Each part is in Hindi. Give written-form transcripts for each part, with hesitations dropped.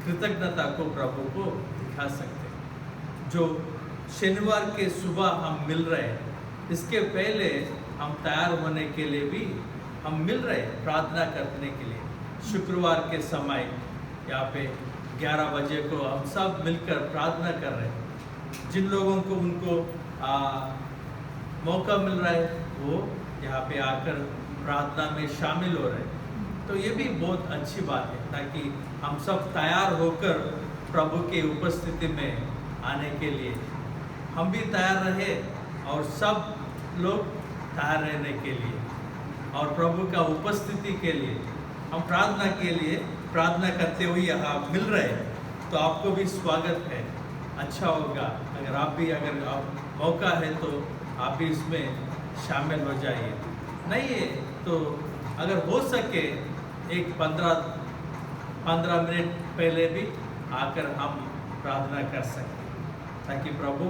कृतज्ञता को प्रभु को दिखा सकते हैं। जो शनिवार के सुबह हम मिल रहे हैं, इसके पहले हम तैयार होने के लिए भी हम मिल रहे हैं प्रार्थना करने के लिए। शुक्रवार के समय यहाँ पे 11 बजे को हम सब मिलकर प्रार्थना कर रहे हैं। जिन लोगों को उनको मौका मिल रहा है वो यहाँ पे आकर प्रार्थना में शामिल हो रहे हैं। तो ये भी बहुत अच्छी बात है, ताकि हम सब तैयार होकर प्रभु के उपस्थिति में आने के लिए हम भी तैयार रहे और सब लोग तैयार रहने के लिए और प्रभु का उपस्थिति के लिए हम प्रार्थना के लिए प्रार्थना करते हुए यहाँ मिल रहे हैं। तो आपको भी स्वागत है, अच्छा होगा अगर आप मौका है तो आप भी इसमें शामिल हो जाइए। नहीं है तो अगर हो सके एक 15 मिनट पहले भी आकर हम प्रार्थना कर सकते हैं, ताकि प्रभु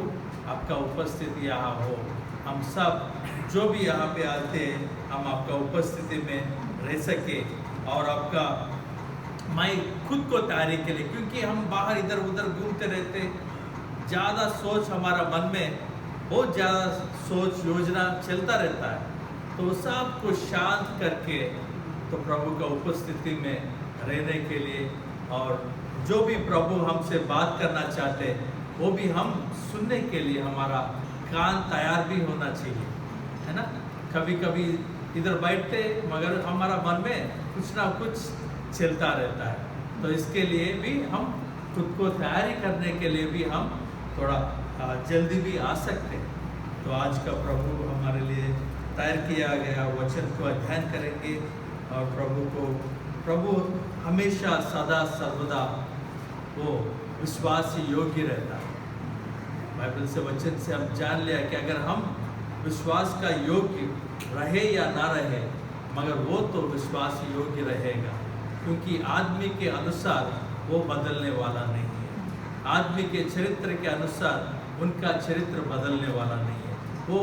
आपका उपस्थिति यहाँ हो। हम सब जो भी यहाँ पे आते हैं हम आपका उपस्थिति में रह सके और आपका मैं खुद को तैयारी के लिए, क्योंकि हम बाहर इधर उधर घूमते रहते, ज़्यादा सोच हमारा मन में बहुत ज़्यादा सोच योजना चलता रहता है। तो सब को शांत करके तो प्रभु का उपस्थिति में रहने के लिए और जो भी प्रभु हमसे बात करना चाहते हैं वो भी हम सुनने के लिए हमारा कान तैयार भी होना चाहिए, है ना। कभी कभी इधर बैठते मगर हमारा मन में कुछ ना कुछ चलता रहता है। तो इसके लिए भी हम खुद को तैयारी करने के लिए भी हम थोड़ा जल्दी भी आ सकते हैं। तो आज का प्रभु हमारे लिए तैयार किया गया वचन को अध्ययन करेंगे और प्रभु हमेशा सदा सर्वदा वो विश्वास योग्य रहता है। बाइबल से वचन से हम जान लिया कि अगर हम विश्वास का योग्य रहे या ना रहे, मगर वो तो विश्वास योग्य रहेगा, क्योंकि आदमी के अनुसार वो बदलने वाला नहीं है। आदमी के चरित्र के अनुसार उनका चरित्र बदलने वाला नहीं है। वो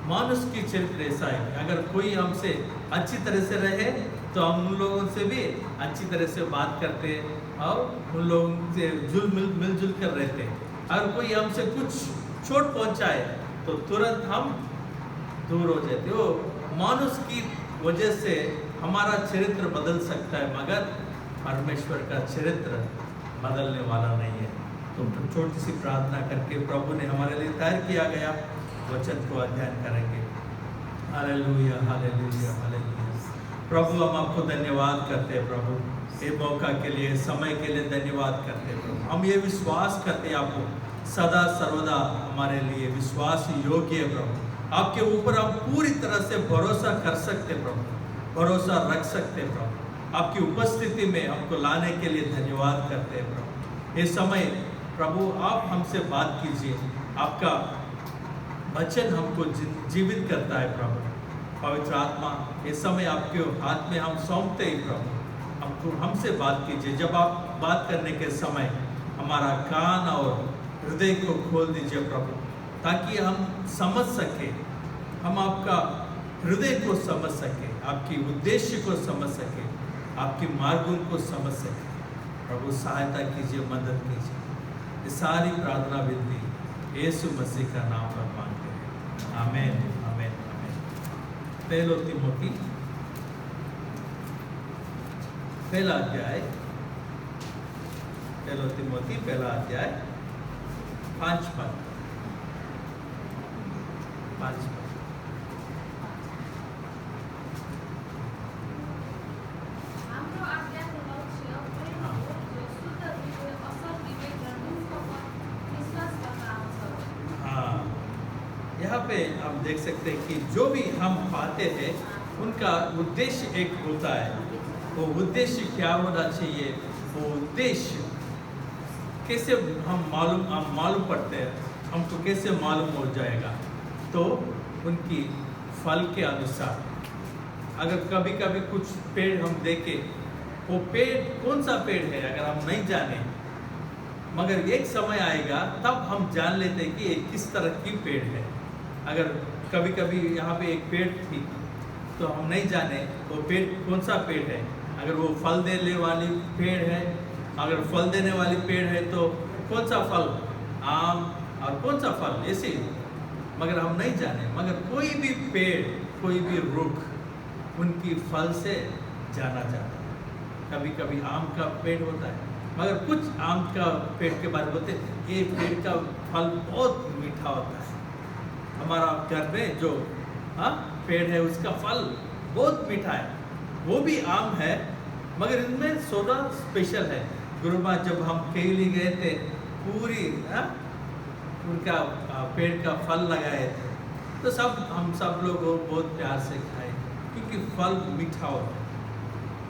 मनुष्य की चरित्र ऐसा है, अगर कोई हमसे अच्छी तरह से रहे तो हम उन लोगों से भी अच्छी तरह से बात करते हैं और उन लोगों से मिलजुल कर रहते हैं। अगर कोई हमसे कुछ चोट पहुंचाए तो तुरंत हम दूर हो जाते हो। मनुष्य की वजह से हमारा चरित्र बदल सकता है, मगर परमेश्वर का चरित्र बदलने वाला नहीं है। तो छोटी सी प्रार्थना करके प्रभु ने हमारे लिए तैयार किया गया वचन को अध्ययन करेंगे। Hallelujah hallelujah hallelujah. प्रभु हम आपको धन्यवाद करते हैं प्रभु, ये मौका के लिए, समय के लिए धन्यवाद करते हैं प्रभु। हम ये विश्वास करते हैं आपको सदा सर्वदा हमारे लिए विश्वास योग्य है प्रभु। आपके ऊपर हम पूरी तरह से भरोसा कर सकते प्रभु, भरोसा रख सकते प्रभु। आपकी उपस्थिति में हमको लाने के लिए धन्यवाद करते हैं प्रभु। ये समय प्रभु आप हमसे बात कीजिए, आपका वचन हमको जीवित करता है प्रभु। पवित्र आत्मा ये समय आपके हाथ में हम सौंपते ही प्रभु, हमको हमसे बात कीजिए। जब आप बात करने के समय हमारा कान और हृदय को खोल दीजिए प्रभु, ताकि हम समझ सके, हम आपका हृदय को समझ सके, आपकी उद्देश्य को समझ सके, आपकी मार्गों को समझ सके। प्रभु सहायता कीजिए, मदद कीजिए। ये सारी प्रार्थना विनती यीशु मसीह का नाम पर मांगते हैं, आमीन आमीन आमीन। पहला तिमोथी पहला अध्याय 5 पद। यहाँ पे आप देख सकते हैं कि जो भी हम पाते हैं उनका उद्देश्य एक होता है। वो उद्देश्य क्या होना चाहिए, वो उद्देश्य कैसे हम मालूम पड़ते हैं, हमको कैसे मालूम हो जाएगा, तो उनकी फल के अनुसार। अगर कभी कभी कुछ पेड़ हम देखें, वो पेड़ कौन सा पेड़ है अगर हम नहीं जाने, मगर एक समय आएगा तब हम जान लेते हैं कि ये किस तरह की पेड़ है। अगर कभी कभी यहाँ पे एक पेड़ थी तो हम नहीं जाने वो पेड़ कौन सा पेड़ है, अगर वो फल देने वाली पेड़ है अगर फल देने वाली पेड़ है तो कौन सा फल, आम, और कौन सा फल, ऐसे। मगर हम नहीं जाने, मगर कोई भी पेड़, कोई भी रुख उनकी फल से जाना जाता है। कभी कभी आम का पेड़ होता है, मगर कुछ आम का पेड़ के बारे में बोलते हैं ये पेड़ का फल बहुत मीठा होता है। हमारा घर में जो पेड़ है उसका फल बहुत मीठा है, वो भी आम है, मगर इनमें सोडा स्पेशल है। गुरुमा जब हम केली गए थे, पूरी उनका पेड़ का फल लगाए थे, तो हम सब लोग बहुत प्यार से खाए, क्योंकि फल मीठा होता है।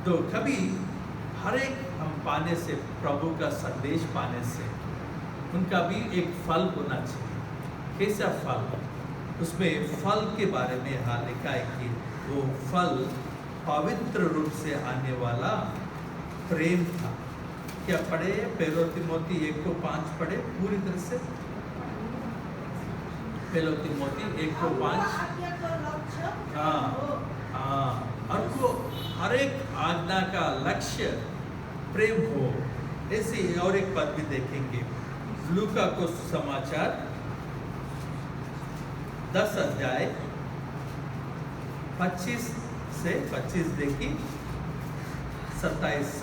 तो कभी हर एक हम पाने से, प्रभु का संदेश पाने से, उनका भी एक फल होना चाहिए। कैसा फल? उसमें फल के बारे में यहाँ लिखा है कि वो फल पवित्र रूप से आने वाला प्रेम था। क्या पढ़े? पहला तिमोथी 1:5 पढ़े पूरी तरह से। पहला तिमोथी 1:5। हाँ, और वो हर एक आज्ञा का लक्ष्य प्रेम हो। ऐसे और एक पद भी देखेंगे, लूका को समाचार 10 अध्याय 25 से 25 देखिए 27।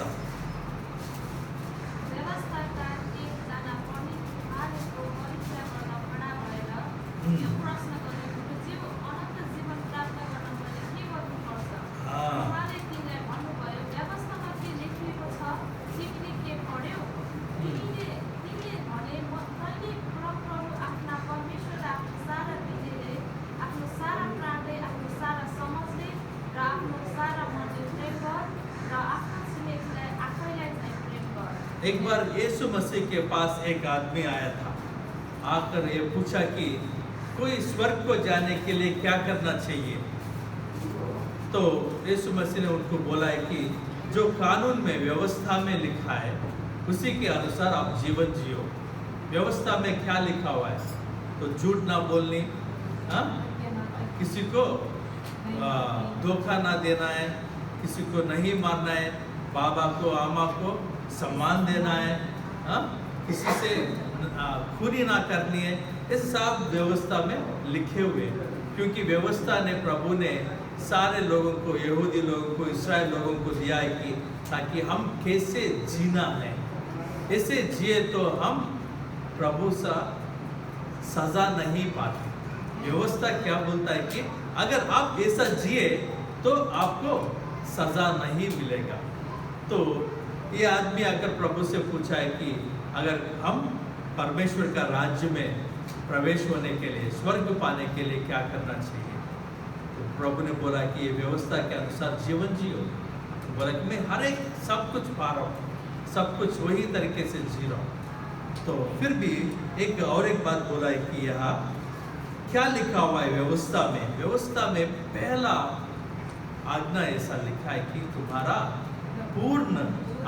एक बार यीशु मसीह के पास एक आदमी आया था, आकर ये पूछा कि कोई स्वर्ग को जाने के लिए क्या करना चाहिए। तो यीशु मसीह ने उनको बोला है कि जो कानून में, व्यवस्था में लिखा है, उसी के अनुसार आप जीवन जियो। व्यवस्था में क्या लिखा हुआ है? तो झूठ ना बोलनी, किसी को धोखा ना देना है, किसी को नहीं मारना है, बाबा को, आमा को सम्मान देना है, किसी से खूनी ना करनी है। इस सब व्यवस्था में लिखे हुए, क्योंकि व्यवस्था ने, प्रभु ने सारे लोगों को, यहूदी लोगों को, इस्राएल लोगों को दिया है कि ताकि हम कैसे जीना है, ऐसे जिए तो हम प्रभु सा सजा नहीं पाते। व्यवस्था क्या बोलता है कि अगर आप ऐसा जिए तो आपको सजा नहीं मिलेगा। तो ये आदमी आकर प्रभु से पूछा है कि अगर हम परमेश्वर का राज्य में प्रवेश होने के लिए, स्वर्ग पाने के लिए क्या करना चाहिए? तो प्रभु ने बोला कि ये व्यवस्था के अनुसार जीवन जियो। तो बोला कि मैं हर एक सब कुछ पा रहा हूँ, सब कुछ वही तरीके से जी रहा हूँ। तो फिर भी एक और एक बात बोला है कि यहाँ क्या लिखा हुआ है व्यवस्था में? व्यवस्था में पहला आज्ञा ऐसा लिखा है कि तुम्हारा पूर्ण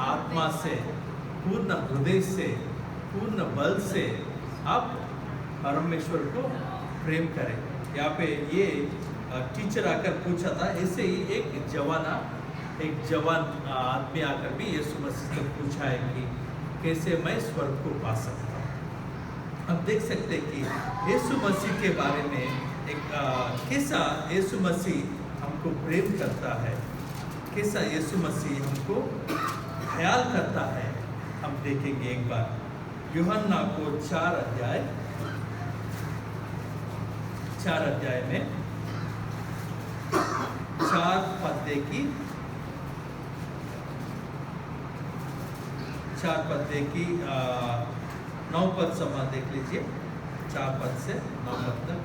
आत्मा से, पूर्ण हृदय से, पूर्ण बल से आप परमेश्वर को प्रेम करें। यहाँ पे ये टीचर आकर पूछा था, ऐसे ही एक जवान आदमी आकर भी यीशु मसीह से पूछा है कि कैसे मैं स्वर्ग को पा सकता हूँ। हम देख सकते हैं कि यीशु मसीह के बारे में एक कैसा यीशु मसीह हमको प्रेम करता है, कैसा यीशु मसीह हमको ख्याल करता है। हम देखेंगे एक बार यूहन्ना को 4 अध्याय में 4 पद देखी, 9 पद समा देख लीजिए, 4 पद से 9 पद तक।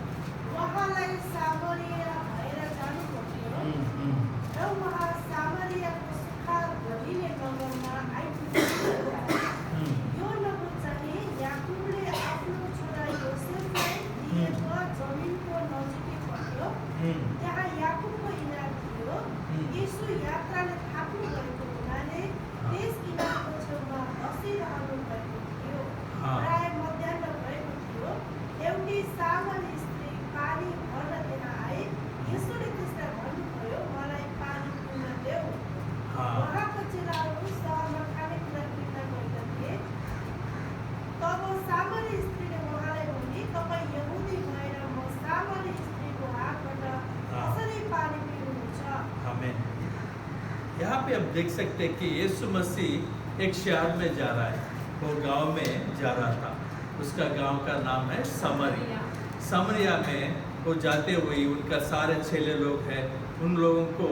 पे हम देख सकते हैं कि यीशु मसीह एक शहर में जा रहा है, वो गांव में जा रहा था। उसका गांव का नाम है समरिया। समरिया में वो जाते हुए उनका सारे चेले लोग हैं, उन लोगों को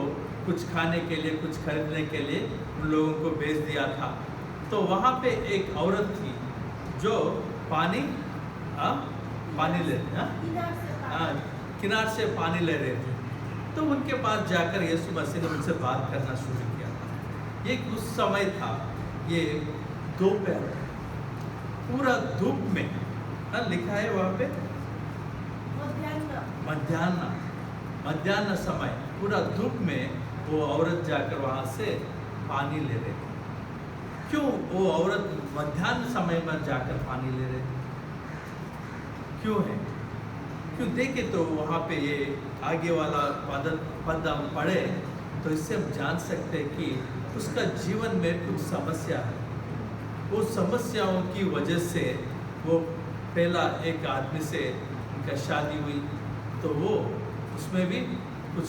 कुछ खाने के लिए, कुछ खरीदने के लिए उन लोगों को भेज दिया था। तो वहाँ पे एक औरत थी जो पानी ले किनार से पानी ले रहे थे। तो उनके पास जाकर यीशु मसीह ने उनसे बात करना शुरू किया था। ये उस समय था, ये दोपहर, पूरा धूप में, लिखा है वहाँ पे मध्याह्न समय, पूरा धूप में वो औरत जाकर वहाँ से पानी ले रहे थे। क्यों वो औरत मध्याह्न समय में जाकर पानी ले रहे थे? क्यों है? क्यों देखे तो वहाँ पे ये आगे वाला पद हम पढ़े तो इससे हम जान सकते हैं कि उसका जीवन में कुछ समस्या है। वो समस्याओं की वजह से वो पहला एक आदमी से उनका शादी हुई, तो वो उसमें भी कुछ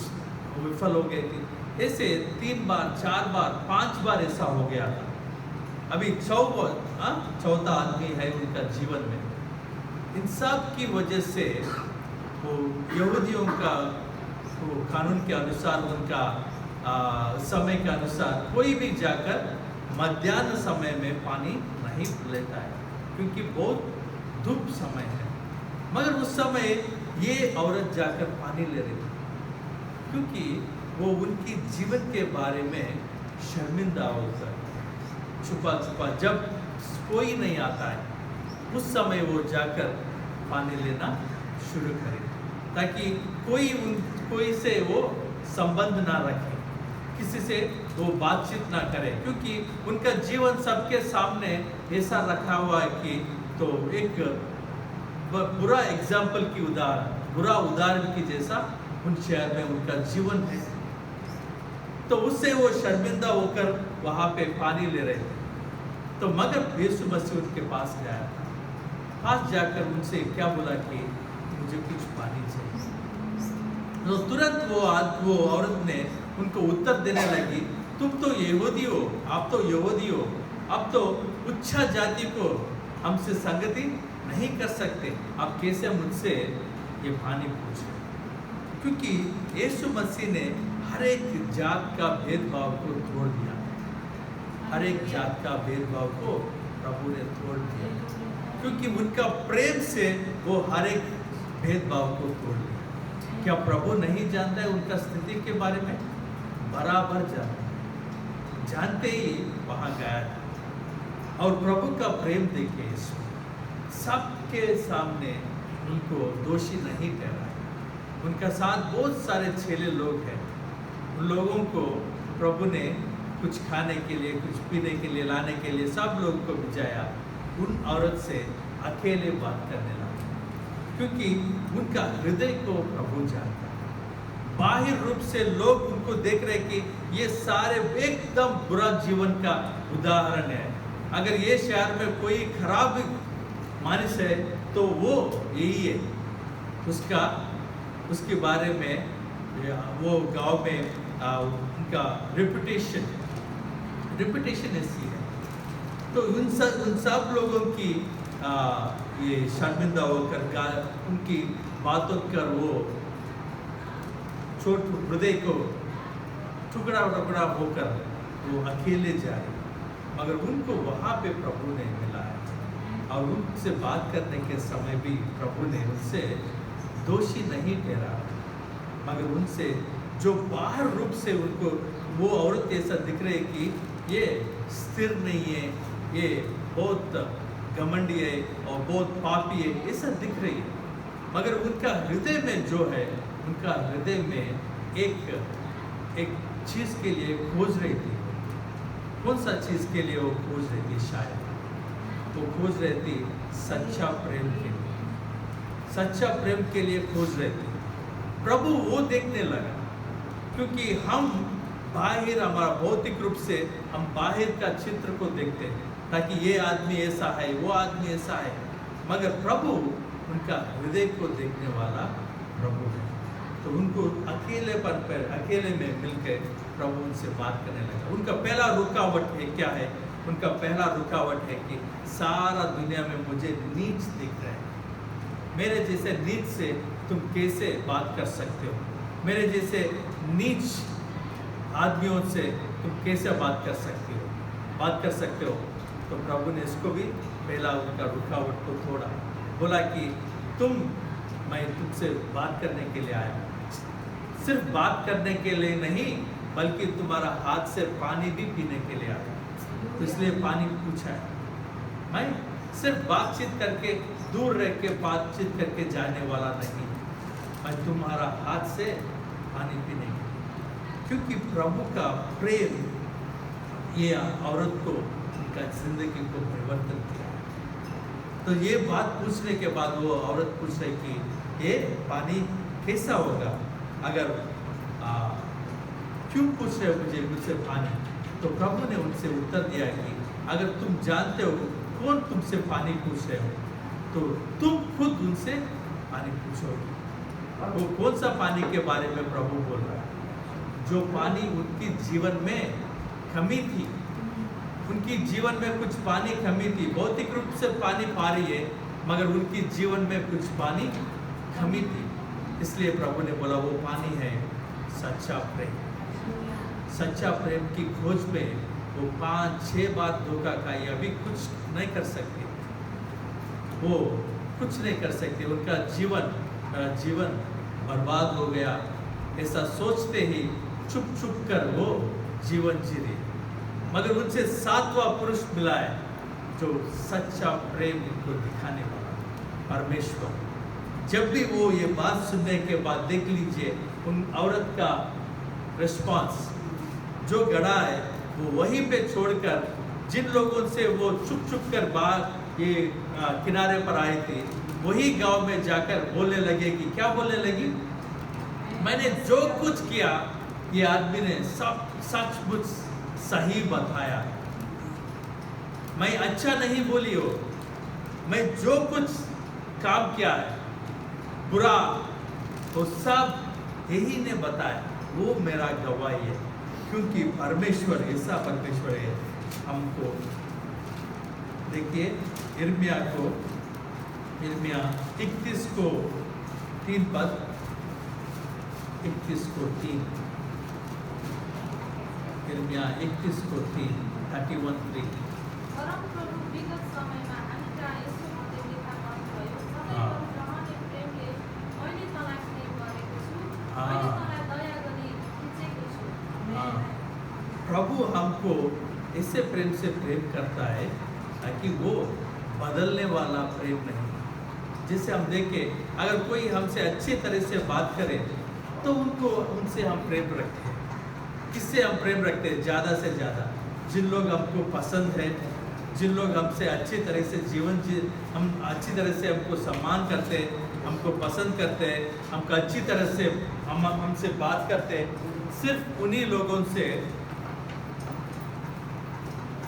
विफल हो गई थी। ऐसे 3 बार, 4 बार, 5 बार ऐसा हो गया था। अभी चौथा आदमी है उनका जीवन में। इन सब की वजह से वो यहूदियों का वो कानून के अनुसार, उनका समय के अनुसार कोई भी जाकर मध्याह्न समय में पानी नहीं लेता है, क्योंकि बहुत धूप समय है। मगर उस समय ये औरत जाकर पानी ले रही थी, क्योंकि वो उनकी जीवन के बारे में शर्मिंदा होकर छुपा छुपा, जब कोई नहीं आता है उस समय वो जाकर पानी लेना शुरू करे, ताकि कोई से वो संबंध ना रखे, किसी से वो बातचीत ना करे, क्योंकि उनका जीवन सबके सामने ऐसा रखा हुआ है कि तो एक बुरा एग्जाम्पल की बुरा उदाहरण की जैसा उन शहर में उनका जीवन है। तो उससे वो शर्मिंदा होकर वहाँ पे पानी ले रहे थे। तो मगर यीशु मसीह उनके पास गया था, पास जाकर उनसे क्या बोला कि मुझे कुछ पानी चाहिए। तो तुरंत वो औरत ने उनको उत्तर देने लगी, तुम तो यहूदी हो, आप तो यहूदी हो, अब तो उच्च जाति को हमसे संगति नहीं कर सकते, आप कैसे मुझसे ये पानी पूछे? क्योंकि यीशु मसीह ने हर एक जात का भेदभाव को तोड़ दिया। हर एक जात का भेदभाव को प्रभु ने तोड़ दिया, क्योंकि उनका प्रेम से वो हर एक भेदभाव को तोड़ दिया। क्या प्रभु नहीं जानता है उनका स्थिति के बारे में? बराबर जानते ही वहां गया था। और प्रभु का प्रेम देखे यीशु सबके सामने उनको दोषी नहीं ठहराया। उनका साथ बहुत सारे चेले लोग हैं, उन लोगों को प्रभु ने कुछ खाने के लिए, कुछ पीने के लिए, लाने के लिए सब लोगों को भिजाया। उन औरत से अकेले बात करने लगा, क्योंकि उनका हृदय को प्रभु जानता है। बाहर रूप से लोग उनको देख रहे कि ये सारे एकदम बुरा जीवन का उदाहरण है। अगर ये शहर में कोई खराब मानस है तो वो यही है। उसके बारे में वो गांव में उनका रेपुटेशन ऐसी है। तो उन सब लोगों की ये शर्मिंदा होकर उनकी बातों कर वो छोट हृदय को टुकड़ा होकर वो अकेले जाए। मगर उनको वहाँ पे प्रभु ने मिलाया, और उनसे बात करने के समय भी प्रभु ने उनसे दोषी नहीं ठहरा, मगर उनसे जो बाहर रूप से उनको वो औरत ऐसा दिख रही है कि ये स्थिर नहीं है, ये बहुत घमंडी है और बहुत पापी है, ऐसा दिख रही है। मगर उनका हृदय में जो है, उनका हृदय में एक चीज़ के लिए खोज रही थी। कौन सा चीज़ के लिए वो खोज रही थी? शायद वो खोज रही थी सच्चा प्रेम के लिए, सच्चा प्रेम के लिए खोज रहे थे। प्रभु वो देखने लगा, क्योंकि हम बाहर, हमारा भौतिक रूप से हम बाहर का चित्र को देखते हैं, ताकि ये आदमी ऐसा है, वो आदमी ऐसा है, मगर प्रभु उनका हृदय को देखने वाला प्रभु है। तो उनको अकेलेपन पर अकेले में मिलकर प्रभु उनसे बात करने लगा। उनका पहला रुकावट है क्या है? उनका पहला रुकावट है कि सारा दुनिया में मुझे नीच दिख रहा है। मेरे जैसे नीच से तुम कैसे बात कर सकते हो? मेरे जैसे नीच आदमियों से तुम कैसे बात कर सकते हो? तो प्रभु ने इसको भी पहला उनका रुकावट को तोड़ा। बोला कि मैं तुमसे बात करने के लिए आया, सिर्फ बात करने के लिए नहीं बल्कि तुम्हारा हाथ से पानी भी पीने के लिए आया। तो इसलिए पानी पूछा है। मैं सिर्फ बातचीत करके दूर रह के बातचीत करके जाने वाला नहीं, मैं तुम्हारा हाथ से पानी पीने के लिए। क्योंकि प्रभु का प्रेम ये औरत को उनका जिंदगी को परिवर्तन किया। तो ये बात पूछने के बाद वो औरत पूछ रही कि ये पानी कैसा होगा? अगर क्यों पूछ रहे हो मुझसे पानी? तो प्रभु ने उनसे उत्तर दिया कि अगर तुम जानते हो कौन तुमसे पानी पूछ रहे हो तो तुम खुद उनसे पानी पूछोगे। वो कौन सा पानी के बारे में प्रभु बोल रहा है? जो पानी उनकी जीवन में कमी थी, उनकी जीवन में कुछ पानी कमी थी। भौतिक रूप से पानी पा रही है मगर उनकी जीवन में कुछ पानी कमी थी। इसलिए प्रभु ने बोला वो पानी है सच्चा प्रेम। सच्चा प्रेम की खोज में वो 5-6 बार धोखा खाई, अभी कुछ नहीं कर सकते, वो कुछ नहीं कर सकते। उनका जीवन बर्बाद हो गया, ऐसा सोचते ही चुप चुप कर वो जीवन जी रही। मगर उनसे 7वां पुरुष मिला है जो सच्चा प्रेम उनको दिखाने वाला परमेश्वर। जब भी वो ये बात सुनने के बाद देख लीजिए उन औरत का रिस्पॉन्स जो गड़ा है वो वहीं पे छोड़कर जिन लोगों से वो चुप चुप कर बाहर ये किनारे पर आए थे वही गांव में जाकर बोलने लगे कि क्या बोलने लगी? मैंने जो कुछ किया ये आदमी ने सब सचमुच सही बताया। मैं अच्छा नहीं बोली हो, मैं जो कुछ काम किया है बुरा वो सब यही ने बताया, वो मेरा गवाही है। क्योंकि परमेश्वर ऐसा परमेश्वर है। हमको देखिए यिर्मयाह 31 को 3 पद 31 को 3 यिर्मयाह 31 को 3 31:3 प्रभु हमको ऐसे प्रेम से प्रेम करता है ताकि वो बदलने वाला प्रेम नहीं। जैसे हम देखें अगर कोई हमसे अच्छी तरह से बात करे तो उनसे हम प्रेम रखते हैं। किससे हम प्रेम रखते हैं? ज़्यादा से ज़्यादा जिन लोग हमको पसंद है, जिन लोग हमसे अच्छी तरह से हम अच्छी तरह से हमको सम्मान करते हैं, हमको पसंद करते हैं, हमको अच्छी तरह से हमसे बात करते हैं, सिर्फ उन्हीं लोगों से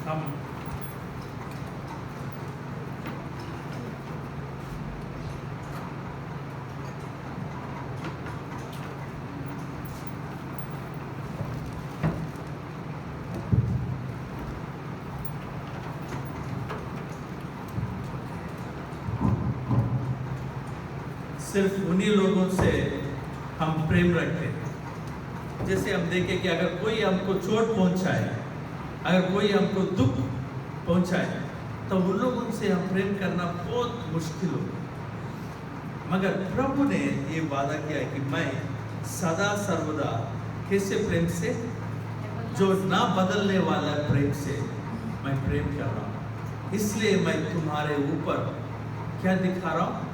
हम सिर्फ उन्हीं लोगों से हम प्रेम रखते हैं। जैसे हम देखें कि अगर कोई हमको चोट पहुंचाए, अगर कोई हमको दुख पहुंचाए तो उन लोगों से हम प्रेम करना बहुत मुश्किल होगा। मगर प्रभु ने ये वादा किया कि मैं सदा सर्वदा कैसे प्रेम से, जो ना बदलने वाला प्रेम से मैं प्रेम कर रहा हूँ। इसलिए मैं तुम्हारे ऊपर क्या दिखा रहा हूँ?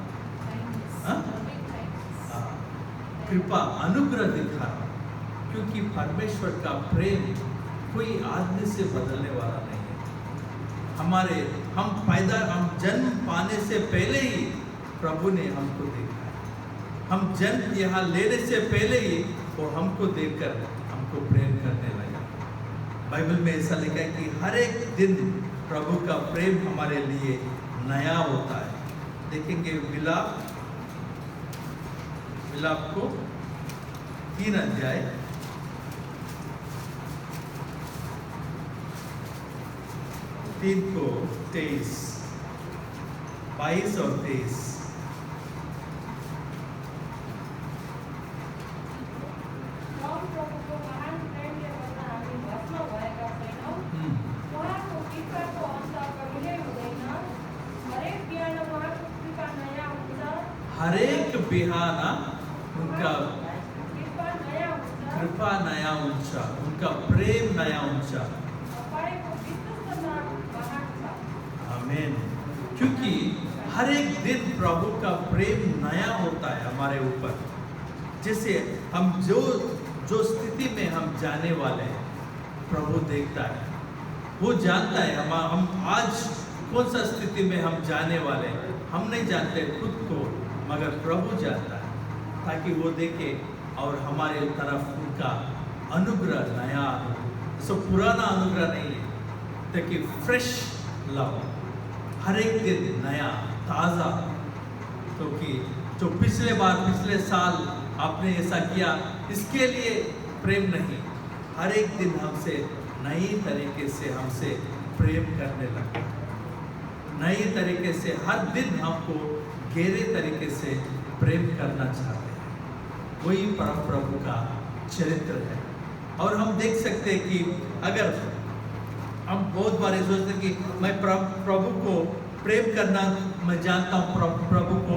कृपा अनुग्रह दिखा रहा हूँ। क्योंकि परमेश्वर का प्रेम कोई आदमी से बदलने वाला नहीं है। हम जन्म पाने से पहले ही प्रभु ने हमको देखा है। हम जन्म यहाँ लेने से पहले ही वो हमको देखकर हमको प्रेम करने लगा। बाइबल में ऐसा लिखा है कि हर एक दिन प्रभु का प्रेम हमारे लिए नया होता है। देखेंगे विलाप को 3 अध्याय 3 को 23, 22 और 23। हरेक बिहाना उनका कृपा नया ऊंचा, उनका प्रेम नया ऊंचा। आमीन। क्योंकि हर एक दिन प्रभु का प्रेम नया होता है हमारे ऊपर। जैसे हम जो स्थिति में हम जाने वाले हैं, प्रभु देखता है, वो जानता है हम आज कौन सा स्थिति में हम जाने वाले हैं। हम नहीं जानते खुद को, मगर प्रभु जानता है, ताकि वो देखे और हमारे तरफ उनका अनुग्रह नया हो। सो पुराना अनुग्रह नहीं है, ताकि फ्रेश लव हर एक दिन नया ताज़ा। तो कि जो पिछले साल आपने ऐसा किया, इसके लिए प्रेम नहीं, हर एक दिन हमसे नई तरीके से हमसे प्रेम करने लगा। नई तरीके से हर दिन हमको गहरे तरीके से प्रेम करना चाहते हैं। वही परम प्रभु का चरित्र है। और हम देख सकते हैं कि अगर हम बहुत बार सोचते हैं कि मैं प्रभु को प्रेम करना, मैं जानता हूँ प्रभु को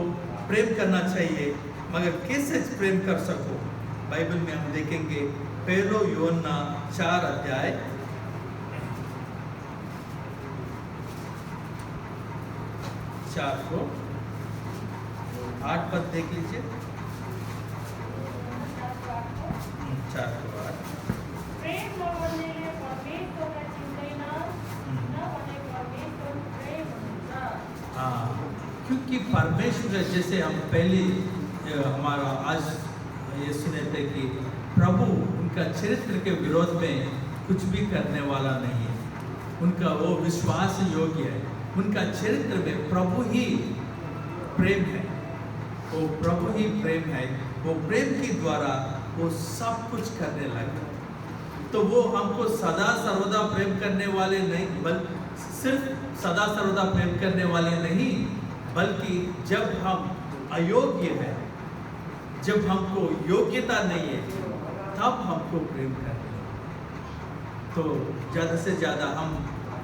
प्रेम करना चाहिए, मगर कैसे प्रेम कर सको। बाइबल में हम देखेंगे 1 यूहन्ना 4 अध्याय 4 को 8 पद देख लीजिए। 4 को 8। हाँ, क्योंकि परमेश्वर, जैसे हम पहले हमारा आज ये सुने थे कि प्रभु उनका चरित्र के विरोध में कुछ भी करने वाला नहीं है। उनका वो विश्वास योग्य है। उनका चरित्र में प्रभु ही प्रेम है। वो प्रभु ही प्रेम है। वो प्रेम के द्वारा वो सब कुछ करने लगा। तो वो हमको सदा सर्वदा प्रेम करने वाले नहीं, सिर्फ सदा सर्वदा प्रेम करने वाले नहीं, बल्कि जब हम अयोग्य हैं, जब हमको योग्यता नहीं है, तब हमको प्रेम करते हैं। तो ज़्यादा से ज़्यादा हम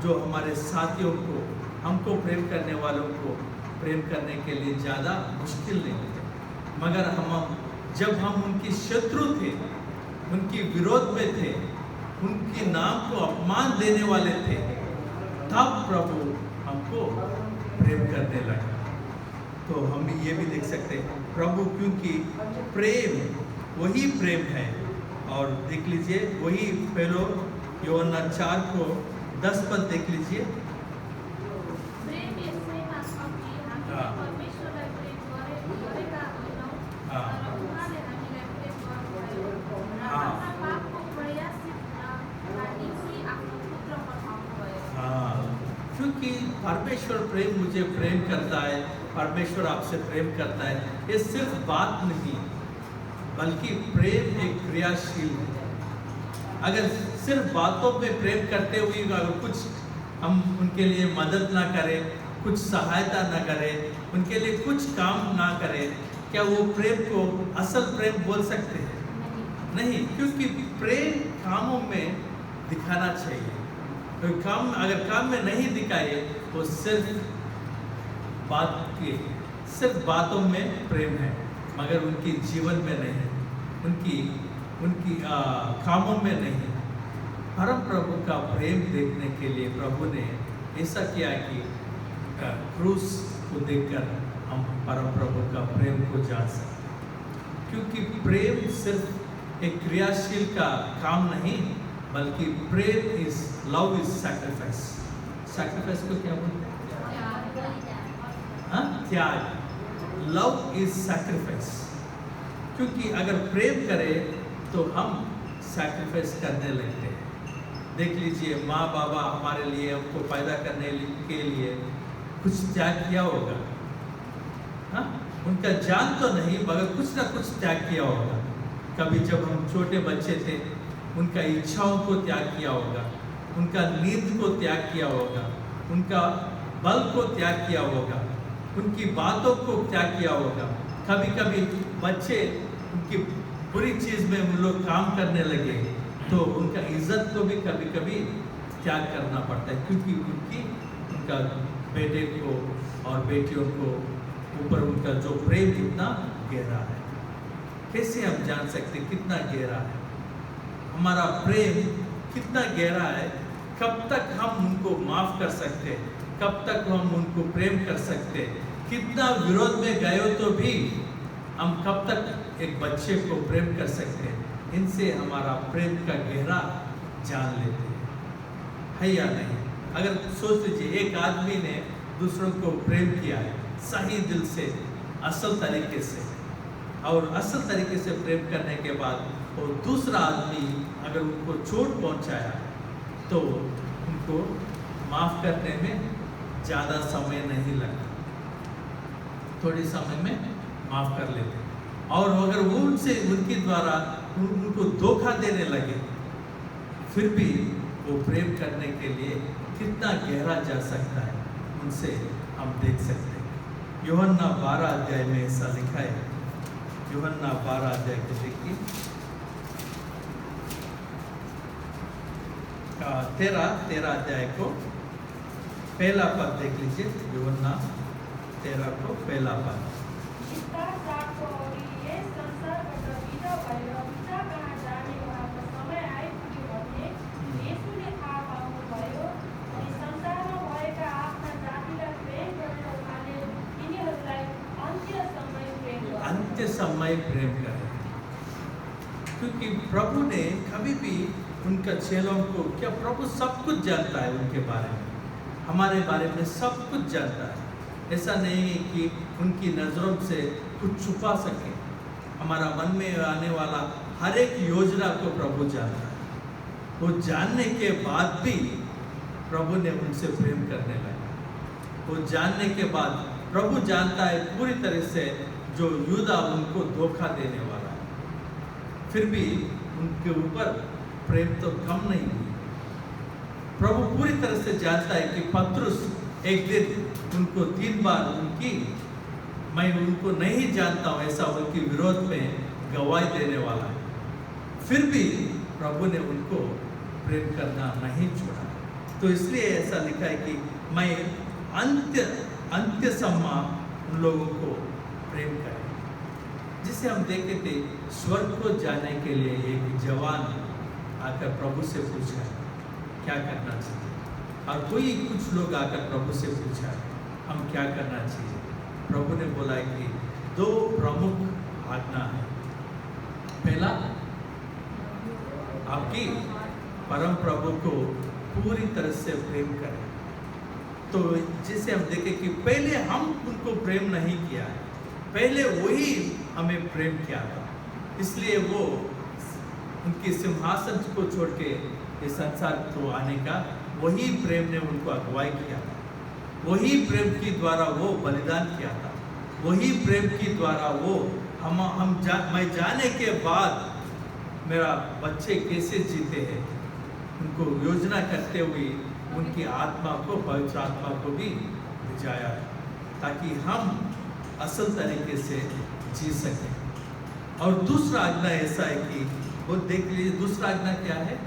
जो हमारे साथियों को, हमको प्रेम करने वालों को प्रेम करने के लिए ज़्यादा मुश्किल नहीं है। मगर जब हम उनकी शत्रु थे, उनकी विरोध में थे, उनके नाम को अपमान देने वाले थे, तब प्रभु हमको प्रेम करने लगा। तो हम ये भी देख सकते हैं प्रभु, क्योंकि प्रेम वही प्रेम है। और देख लीजिए वही 1 यूहन्ना 4 को 10 पद देख लीजिए। क्योंकि परमेश्वर प्रेम मुझे प्रेम करता है, परमेश्वर आपसे प्रेम करता है, ये सिर्फ बात नहीं, बल्कि प्रेम एक क्रियाशील है। अगर सिर्फ बातों में प्रेम करते हुए अगर कुछ हम उनके लिए मदद ना करें, कुछ सहायता ना करें, उनके लिए कुछ काम ना करें, क्या वो प्रेम को असल प्रेम बोल सकते हैं? नहीं, क्योंकि प्रेम कामों में दिखाना चाहिए। तो अगर काम में नहीं दिखाए तो सिर्फ बातों में प्रेम है, मगर उनके जीवन में नहीं, उनकी कामों में नहीं। परम प्रभु का प्रेम देखने के लिए प्रभु ने ऐसा किया कि क्रूस को देखकर हम परम प्रभु का प्रेम को जान सकते। क्योंकि प्रेम सिर्फ एक क्रियाशील का काम नहीं, बल्कि प्रेम लव इज सैक्रिफाइस। सैक्रिफाइस को क्या बोलते हैं? त्याग। Love is sacrifice. क्योंकि अगर प्रेम करें तो हम सैक्रिफाइस करने लगते हैं। देख लीजिए, माँ बाबा हमारे लिए, हमको पैदा करने के लिए कुछ त्याग किया होगा। हाँ, उनका जान तो नहीं, मगर कुछ ना कुछ त्याग किया होगा। कभी जब हम छोटे बच्चे थे उनका इच्छाओं को त्याग किया होगा, उनका नींद को त्याग किया होगा, उनका बल को त्याग किया होगा, उनकी बातों को त्याग किया होगा। कभी कभी बच्चे उनकी बुरी चीज़ में उन लोग काम करने लगे तो उनका इज्जत को भी कभी कभी त्याग करना पड़ता है, क्योंकि उनका बेटे को और बेटियों को ऊपर उनका जो प्रेम कितना गहरा है। कैसे हम जान सकते कितना गहरा है हमारा प्रेम, कितना गहरा है? कब तक हम उनको माफ कर सकते, कब तक हम उनको प्रेम कर सकते? कितना विरोध में गए हो तो भी हम कब तक एक बच्चे को प्रेम कर सकते हैं? इनसे हमारा प्रेम का गहरा जान लेते हैं, है या नहीं? अगर सोच लीजिए एक आदमी ने दूसरों को प्रेम किया है सही दिल से, असल तरीके से, और असल तरीके से प्रेम करने के बाद वो दूसरा आदमी अगर उनको चोट पहुंचाया तो उनको माफ़ करने में ज़्यादा समय नहीं लगता, थोड़ी समय में माफ़ कर लेते। और अगर वो उनसे उनके द्वारा उनको धोखा देने लगे फिर भी वो प्रेम करने के लिए कितना गहरा जा सकता है, उनसे हम देख सकते हैं। यूहन्ना 12 अध्याय में ऐसा लिखा है। यूहन्ना 12 अध्याय को देखिए, 13 अध्याय को पहला पद देख लीजिए। यूहन्ना 13 को पहला पद। अंत्य समय प्रेम करें, क्योंकि प्रभु ने कभी भी उनका चेलों को, क्या प्रभु सब कुछ जानता है उनके बारे में, हमारे बारे में सब कुछ जानता है। ऐसा नहीं है कि उनकी नज़रों से कुछ छुपा सके। हमारा मन में आने वाला हर एक योजना को प्रभु जानता है। वो जानने के बाद भी प्रभु ने उनसे प्रेम करने लगा। वो जानने के बाद प्रभु जानता है पूरी तरह से जो यूदा उनको धोखा देने वाला है, फिर भी उनके ऊपर प्रेम तो कम नहीं हुई। प्रभु पूरी तरह से जानता है कि पत्रुस एक दिन उनको 3 बार मैं उनको नहीं जानता हूँ ऐसा उनके विरोध में गवाही देने वाला है, फिर भी प्रभु ने उनको प्रेम करना नहीं छोड़ा। तो इसलिए ऐसा लिखा है कि मैं अंत्य सम्मा उन लोगों को प्रेम करें। जिसे हम देखे थे स्वर्ग को जाने के लिए एक जवान आकर प्रभु से पूछा क्या करना चाहिए, और कोई कुछ लोग आकर प्रभु से पूछा हम क्या करना चाहिए। प्रभु ने बोला कि 2 प्रमुख आज्ञा है। पहला, आपकी परम प्रभु को पूरी तरह से प्रेम करें। तो जिसे हम देखें कि पहले हम उनको प्रेम नहीं किया है, पहले वही हमें प्रेम किया था, इसलिए वो उनके सिंहासन को छोड़ के इस संसार को आने का वही प्रेम ने उनको अगुवाई किया था, वही प्रेम के द्वारा वो बलिदान किया था, वही प्रेम के द्वारा वो मैं जाने के बाद मेरा बच्चे कैसे जीते हैं उनको योजना करते हुए उनकी आत्मा को, पवित्र आत्मा को भी भिजाया है ताकि हम असल तरीके से जी सकें। और दूसरा आज्ञा ऐसा है कि वो देख लीजिए, दूसरा आज्ञा क्या है?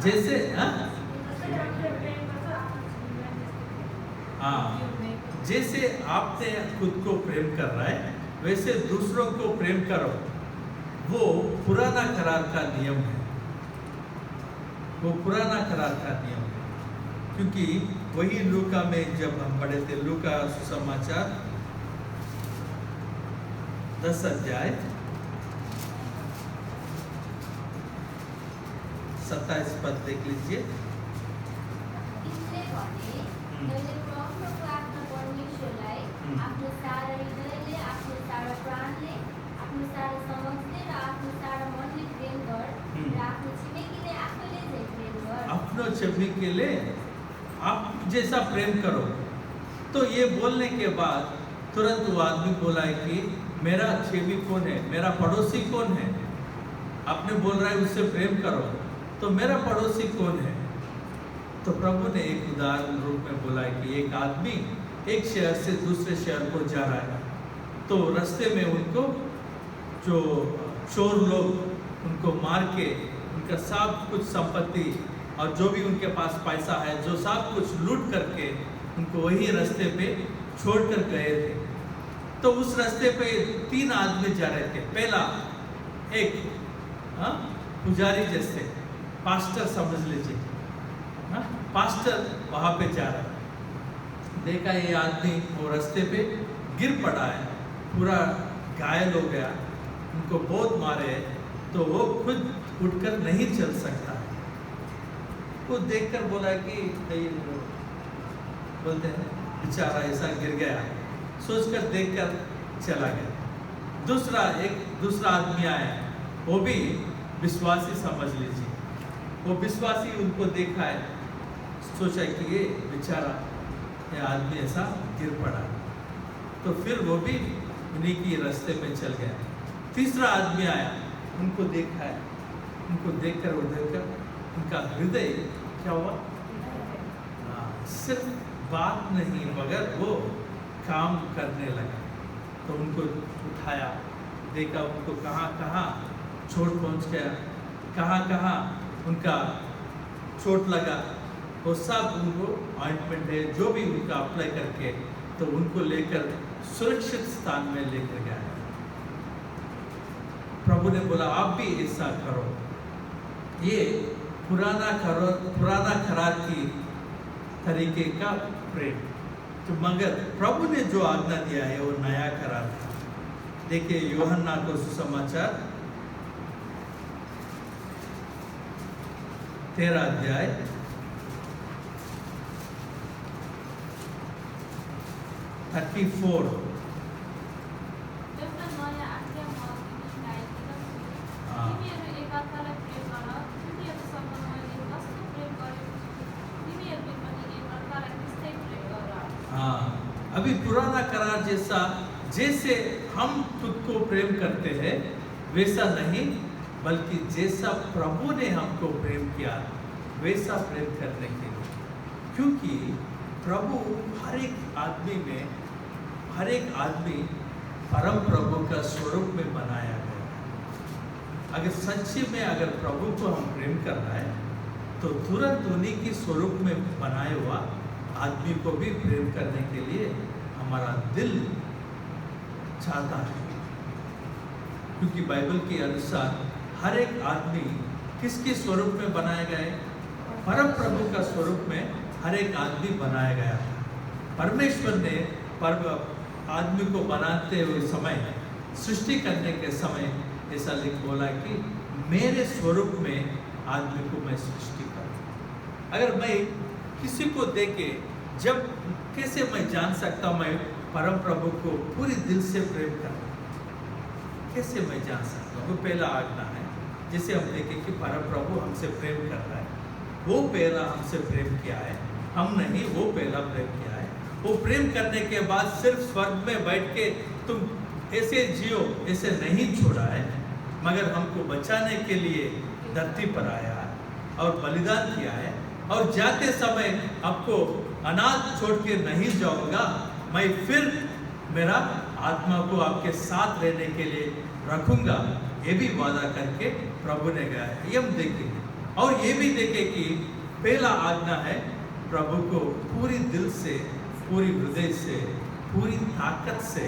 जैसे जैसे आपने खुद को प्रेम कर रहा है वैसे दूसरों को प्रेम करो। वो पुराना करार का नियम है, वो पुराना करार का नियम है, क्योंकि वही लूका में जब हम पढ़े थे, लूका सुसमाचार 10 अध्याय 27 पद देख लीजिए। अपनो छवि के लिए आप जैसा प्रेम करो। तो ये बोलने के बाद तुरंत वो आदमी बोला है कि मेरा छेवी कौन है, मेरा पड़ोसी कौन है। आपने बोल रहा है उससे प्रेम करो, तो मेरा पड़ोसी कौन है। तो प्रभु ने एक उदाहरण रूप में बोला है कि एक आदमी एक शहर से दूसरे शहर को जा रहा है, तो रास्ते में उनको जो चोर लोग उनको मार के उनका सब कुछ संपत्ति और जो भी उनके पास पैसा है जो सब कुछ लूट करके उनको वही रास्ते पे छोड़ कर गए थे। तो उस रास्ते पे 3 आदमी जा रहे थे। पहला एक पुजारी जैसे पास्टर समझ लीजिए, पास्टर वहाँ पे जा रहा है। देखा ये आदमी वो रास्ते पे गिर पड़ा है, पूरा घायल हो गया, उनको बहुत मारे, तो वो खुद उठकर नहीं चल सकता है। वो देखकर बोला कि बोलते हैं बेचारा ऐसा गिर गया, सोचकर देखकर चला गया। दूसरा आदमी आया, वो भी विश्वासी समझ लीजिए, वो विश्वासी उनको देखा है, सोचा कि ये बेचारा ये आदमी ऐसा गिर पड़ा, तो फिर वो भी उन्हीं की रास्ते में चल गया। तीसरा आदमी आया, उनको देखा है, उनको देखकर उनका हृदय क्या हुआ, सिर्फ बात नहीं मगर वो काम करने लगा। तो उनको उठाया, देखा उनको कहाँ कहाँ चोट पहुँच गया, कहाँ कहाँ उनका चोट लगा, वो सब उनको ऑइंटमेंट है जो भी उनका अप्लाई करके तो उनको लेकर सुरक्षित स्थान में लेकर गया। प्रभु ने बोला आप भी ऐसा करो। ये पुराना करार की तरीके का प्रेम, तो मगर प्रभु ने जो आज्ञा दिया है वो नया करार था। देखिए यूहन्ना को सुसमाचार 13 अध्याय 34। अभी पुराना करार जैसे हम खुद को प्रेम करते हैं वैसा नहीं, बल्कि जैसा प्रभु ने हमको प्रेम किया वैसा प्रेम करने के लिए। क्योंकि प्रभु हर एक आदमी परम प्रभु का स्वरूप में बनाया गया। अगर सच्ची में अगर प्रभु को हम प्रेम करना है तो तुरंत उन्हीं की स्वरूप में बनाए हुआ आदमी को भी प्रेम करने के लिए हमारा दिल चाहता है। क्योंकि बाइबल के अनुसार हर एक आदमी किसके स्वरूप में बनाया गया है, परम प्रभु का स्वरूप में हर एक आदमी बनाया गया है। परमेश्वर ने आदमी को बनाते हुए समय, सृष्टि करने के समय ऐसा बोला कि मेरे स्वरूप में आदमी को मैं सृष्टि करूं। अगर मैं किसी को देखे, जब कैसे मैं जान सकता मैं परम प्रभु को पूरी दिल से प्रेम करता, कैसे मैं जान सकता हूँ? वो पहला आज्ञा है। जैसे हम देखें कि परम प्रभु हमसे प्रेम कर रहा है, वो पहला हमसे प्रेम किया है, हम नहीं, वो पहला प्रेम किया है। वो प्रेम करने के बाद सिर्फ स्वर्ग में बैठ के तुम ऐसे जियो ऐसे नहीं छोड़ा है, मगर हमको बचाने के लिए धरती पर आया है और बलिदान किया है। और जाते समय आपको अनाथ छोड़ के नहीं जाऊंगा, मैं फिर मेरा आत्मा को आपके साथ रहने के लिए रखूंगा, ये भी वादा करके प्रभु ने कहा है। ये हम देखेंगे और ये भी देखें कि पहला आज्ञा है प्रभु को पूरी दिल से, पूरी हृदय से, पूरी ताकत से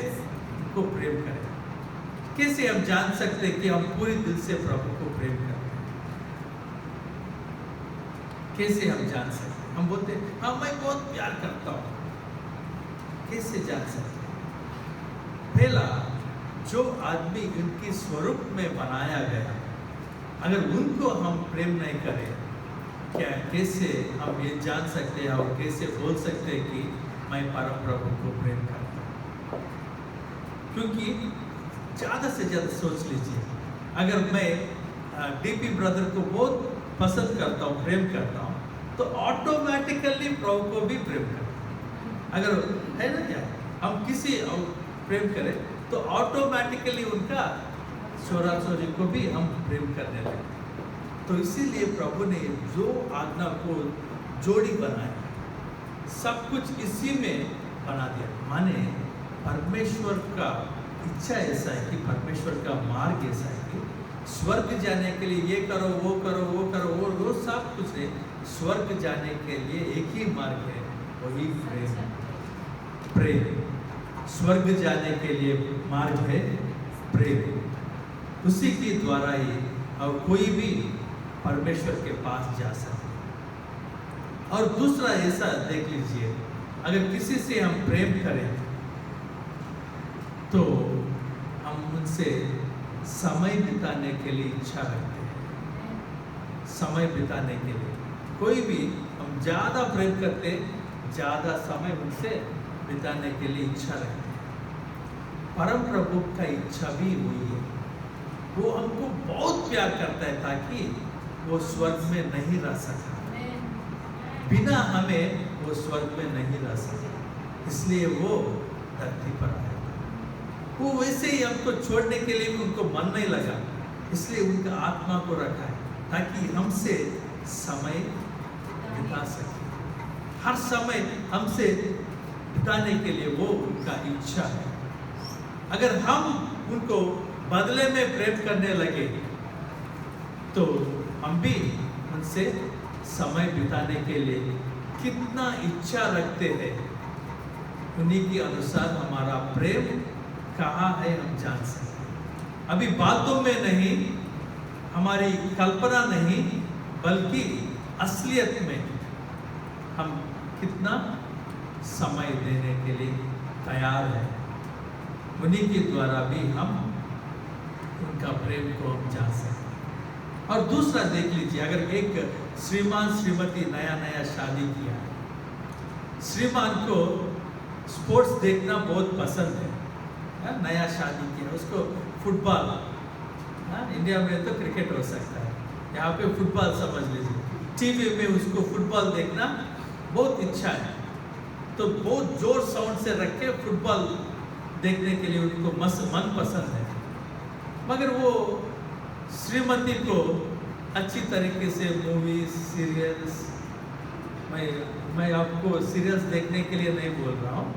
को प्रेम करें। कैसे हम जान सकते हैं कि हम पूरी दिल से प्रभु को प्रेम करें? कैसे हम जान सकते? हम बोलते हैं हाँ मैं बहुत प्यार करता हूँ, कैसे जान सकते? पहला, जो आदमी उनके स्वरूप में बनाया गया, अगर उनको हम प्रेम नहीं करें, क्या कैसे हम ये जान सकते हैं और कैसे बोल सकते हैं कि मैं परम प्रभु को प्रेम करता हूँ? क्योंकि ज़्यादा से ज़्यादा सोच लीजिए, अगर मैं डीपी ब्रदर को बहुत पसंद करता हूँ, प्रेम करता हूँ, तो ऑटोमेटिकली प्रभु को भी प्रेम करता हूँ। अगर है ना, क्या हम किसी प्रेम करें तो ऑटोमेटिकली उनका छोरा छोरी को भी हम प्रेम करने लगे। तो इसीलिए प्रभु ने जो आज्ञा को जोड़ी बनाया, सब कुछ इसी में बना दिया। माने परमेश्वर का इच्छा ऐसा है कि परमेश्वर का मार्ग ऐसा है कि स्वर्ग जाने के लिए ये करो वो करो वो करो वो सब कुछ है। स्वर्ग जाने के लिए एक ही मार्ग है, वही प्रेम। प्रेम स्वर्ग जाने के लिए मार्ग है प्रेम। उसी के द्वारा ही और कोई भी परमेश्वर के पास जा सकते। और दूसरा ऐसा देख लीजिए, अगर किसी से हम प्रेम करें तो हम उनसे समय बिताने के लिए इच्छा रखते हैं। समय बिताने के लिए कोई भी हम ज़्यादा प्रेम करते, ज़्यादा समय उनसे बिताने के लिए इच्छा रखते हैं। परम प्रभु का इच्छा भी वही है, वो हमको बहुत प्यार करता है ताकि वो स्वर्ग में नहीं रह सका, बिना हमें वो स्वर्ग में नहीं रह सका, इसलिए वो धरती पर आया। वो वैसे ही हमको छोड़ने के लिए भी उनको मन नहीं लगा, इसलिए उनका आत्मा को रखा है ताकि हमसे समय बिता सके। हर समय हमसे बिताने के लिए वो उनका इच्छा है। अगर हम उनको बदले में प्रेम करने लगे तो हम भी उनसे समय बिताने के लिए कितना इच्छा रखते हैं, उन्हीं के अनुसार हमारा प्रेम कहाँ है हम जान सकते हैं। अभी बातों में नहीं, हमारी कल्पना नहीं, बल्कि असलियत में हम कितना समय देने के लिए तैयार हैं। उन्हीं के द्वारा भी हम उनका प्रेम को हम जान सकते हैं। और दूसरा देख लीजिए, अगर एक श्रीमान श्रीमती नया नया शादी किया है, श्रीमान को स्पोर्ट्स देखना बहुत पसंद है, नया शादी किया, उसको फुटबॉल, इंडिया में तो क्रिकेट हो सकता है, यहाँ पे फुटबॉल समझ लीजिए, टीवी में उसको फुटबॉल देखना बहुत इच्छा है, तो बहुत जोर साउंड से रख के फुटबॉल देखने के लिए उनको मन पसंद है। मगर वो श्रीमती को अच्छी तरीके से मूवीज सीरियल्स, मैं आपको सीरियल्स देखने के लिए नहीं बोल रहा हूँ,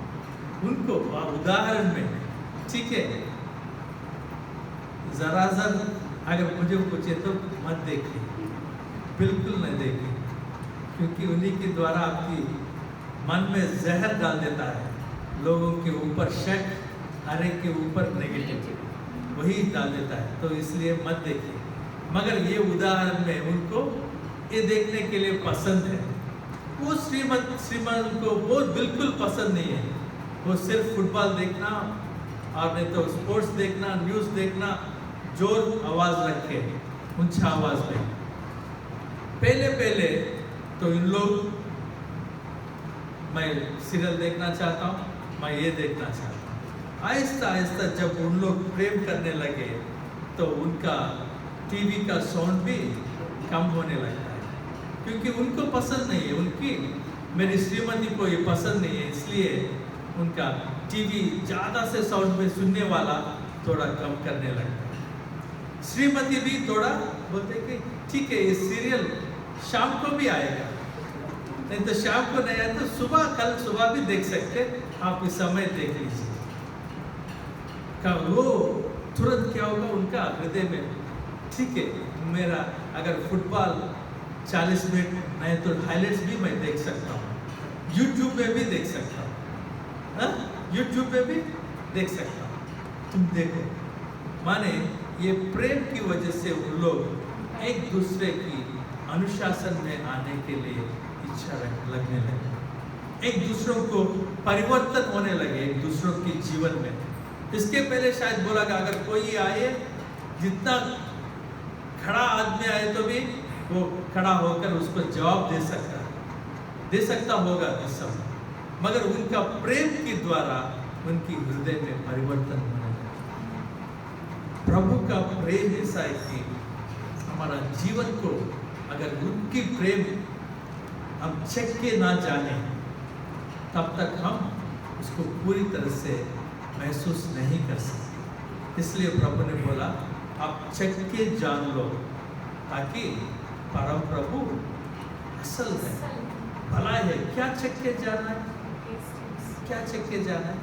उनको उदाहरण में, ठीक है, जरा अगर मुझे पूछे तो मत देखिए, बिल्कुल नहीं देखिए, क्योंकि उन्हीं के द्वारा आपकी मन में जहर डाल देता है, लोगों के ऊपर शक, हर एक के ऊपर नेगेटिव वही डाल देता है, तो इसलिए मत देखिए। मगर ये उदाहरण में उनको ये देखने के लिए पसंद है। वो श्रीमान को वो बिल्कुल पसंद नहीं है, वो सिर्फ फुटबॉल देखना और नहीं तो स्पोर्ट्स देखना, न्यूज़ देखना, जोर आवाज़ रख के, ऊंचा आवाज़ में। पहले तो इन लोग, मैं सीरियल देखना चाहता हूँ, मैं ये देखना चाहता हूँ। आहिस्ता आहिस्ता जब उन लोग प्रेम करने लगे तो उनका टीवी का साउंड भी कम होने लगता है, क्योंकि उनको पसंद नहीं है, उनकी मेरी श्रीमती को ये पसंद नहीं है, इसलिए उनका टीवी ज़्यादा से साउंड में सुनने वाला थोड़ा कम करने लगता है। श्रीमती भी थोड़ा बोलते कि ठीक है, ये सीरियल शाम को भी आएगा, नहीं तो शाम को नहीं आया तो सुबह, कल सुबह भी देख सकते, आप इस समय देख लीजिए। वो तुरंत क्या होगा उनका हृदय में, ठीक है, मेरा अगर फुटबॉल 40 मिनट नहीं तो हाइलाइट्स भी मैं देख सकता हूँ, यूट्यूब में भी देख सकता हूँ, यूट्यूब में भी देख सकता हूँ, तुम देखो। माने ये प्रेम की वजह से उन लोग एक दूसरे की अनुशासन में आने के लिए इच्छा लगने लगे, एक दूसरों को परिवर्तन होने लगे, एक दूसरों के जीवन में। इसके पहले शायद बोला कि अगर कोई आए, जितना खड़ा आदमी आए तो भी वो खड़ा होकर उसको जवाब दे सकता होगा इस समय, मगर उनका प्रेम के द्वारा उनकी हृदय में परिवर्तन होने लगा। प्रभु का प्रेम ऐसा है कि हमारा जीवन को अगर उनकी प्रेम हम चेक के ना जाने, तब तक हम उसको पूरी तरह से महसूस नहीं कर सकते। इसलिए प्रभु ने बोला आप चख के जान लो, ताकि परम प्रभु असल है, भला है। क्या चख के जाना है? क्या चख के जाना है?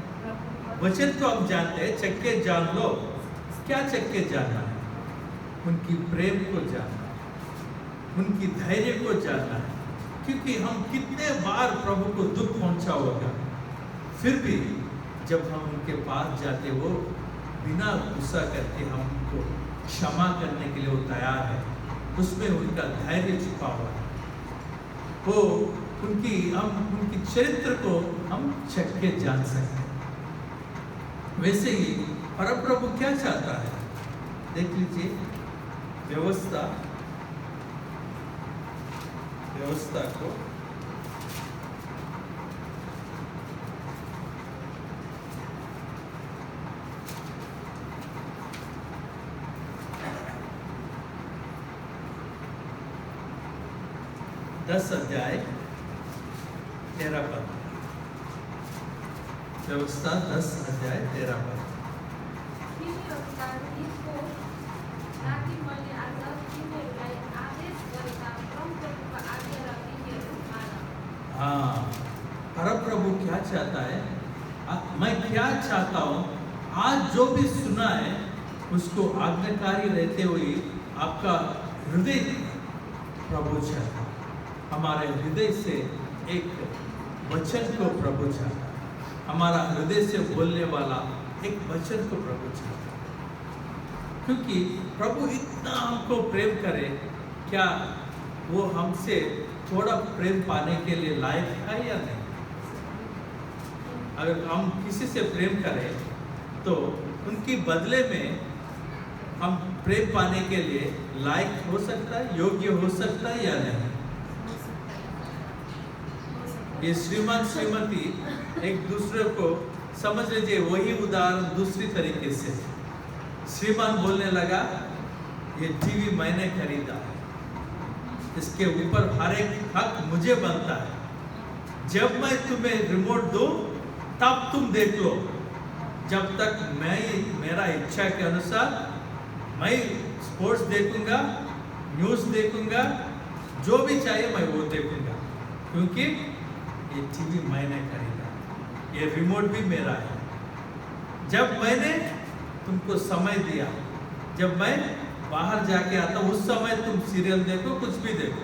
वचन तो हम जानते हैं, चख के जान लो। क्या चख के जानना है? उनकी प्रेम को जानना है, उनकी धैर्य को जानना है। क्योंकि हम कितने बार प्रभु को दुख पहुंचा होगा, फिर भी जब हम उनके पास जाते, वो बिना गुस्सा करके हमको क्षमा करने के लिए वो तैयार है। उसमें उनका धैर्य छुपा हुआ है। वो उनकी चरित्र को हम चख के जान सकते हैं। वैसे ही परम प्रभु क्या चाहता है, देख लीजिए। व्यवस्था को दस अध्याय 13 पद। व्यवस्था 10 अध्याय 13 पद। हाँ, परम प्रभु क्या चाहता है, मैं क्या चाहता हूँ, आज जो भी सुना है उसको आज्ञाकारी रहते हुए आपका हृदय प्रभु चाहता है। हमारे हृदय से एक वचन को प्रभु चाहता है, हमारा हृदय से बोलने वाला एक वचन को प्रभु चाहता है। क्योंकि प्रभु इतना हमको प्रेम करे, क्या वो हमसे थोड़ा प्रेम पाने के लिए लायक है या नहीं? अगर हम किसी से प्रेम करें तो उनकी बदले में हम प्रेम पाने के लिए लायक हो सकता है, योग्य हो सकता है या नहीं? ये श्रीमान श्रीमती एक दूसरे को समझ लीजिए, वही उदाहरण दूसरी तरीके से। श्रीमान बोलने लगा, ये टीवी मैंने खरीदा, इसके ऊपर हर एक हक मुझे बनता है। जब मैं तुम्हें रिमोट दूं तब तुम देख लो, जब तक मेरा इच्छा के अनुसार मैं स्पोर्ट्स देखूंगा, न्यूज़ देखूंगा, जो भी चाहिए मैं वो देखूंगा, क्योंकि ये टीवी मैंने खरीदा, ये रिमोट भी मेरा है। जब मैंने तुमको समय दिया, जब मैं बाहर जाके आता उस समय तुम सीरियल देखो, कुछ भी देखो।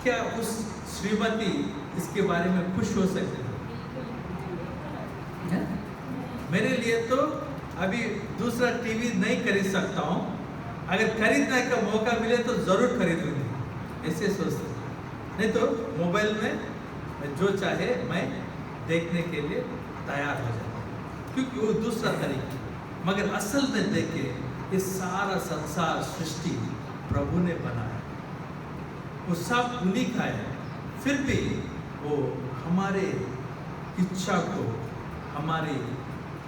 क्या उस श्रीमती इसके बारे में खुश हो सकती है? मेरे लिए तो अभी दूसरा टीवी नहीं खरीद सकता हूँ, अगर खरीदने का मौका मिले तो जरूर खरीदूंगी, ऐसे सोचते। नहीं तो मोबाइल में जो चाहे मैं देखने के लिए तैयार हो जाता हूँ, क्योंकि वो दूसरा तरीका। मगर असल में देखे, ये सारा संसार सृष्टि प्रभु ने बनाया, वो सब उन्हीं का है। फिर भी वो हमारे इच्छा को, हमारी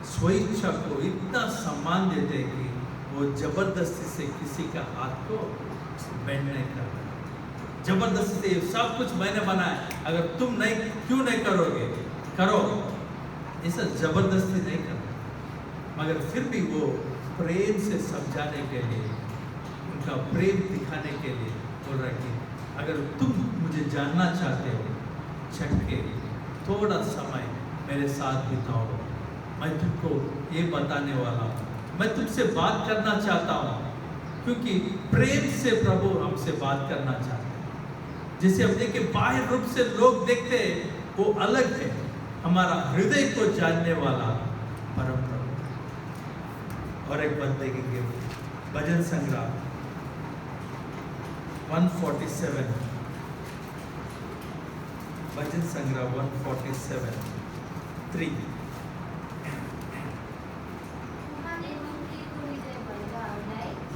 स्वेच्छा को इतना सम्मान देते हैं कि वो जबरदस्ती से किसी का हाथ को बेंड नहीं करता। जबरदस्ती से सब कुछ मैंने बनाया, अगर तुम नहीं, क्यों नहीं करोगे, करो, ऐसा जबरदस्ती नहीं करता। मगर फिर भी वो प्रेम से समझाने के लिए, उनका प्रेम दिखाने के लिए बोल रहा कि अगर तुम मुझे जानना चाहते हो, छठ के थोड़ा समय मेरे साथ बिताओ, मैं तुमको ये बताने वाला हूँ, मैं तुमसे बात करना चाहता हूँ, क्योंकि प्रेम से प्रभु हमसे बात करना चाहते हैं। जिसे हम देखिए बाह्य रूप से लोग देखते हैं वो अलग है, हमारा हृदय को जानने वाला परम प्रभु। और एक बात देखेंगे, भजन संग्रह 147, भजन संग्रह 147:3।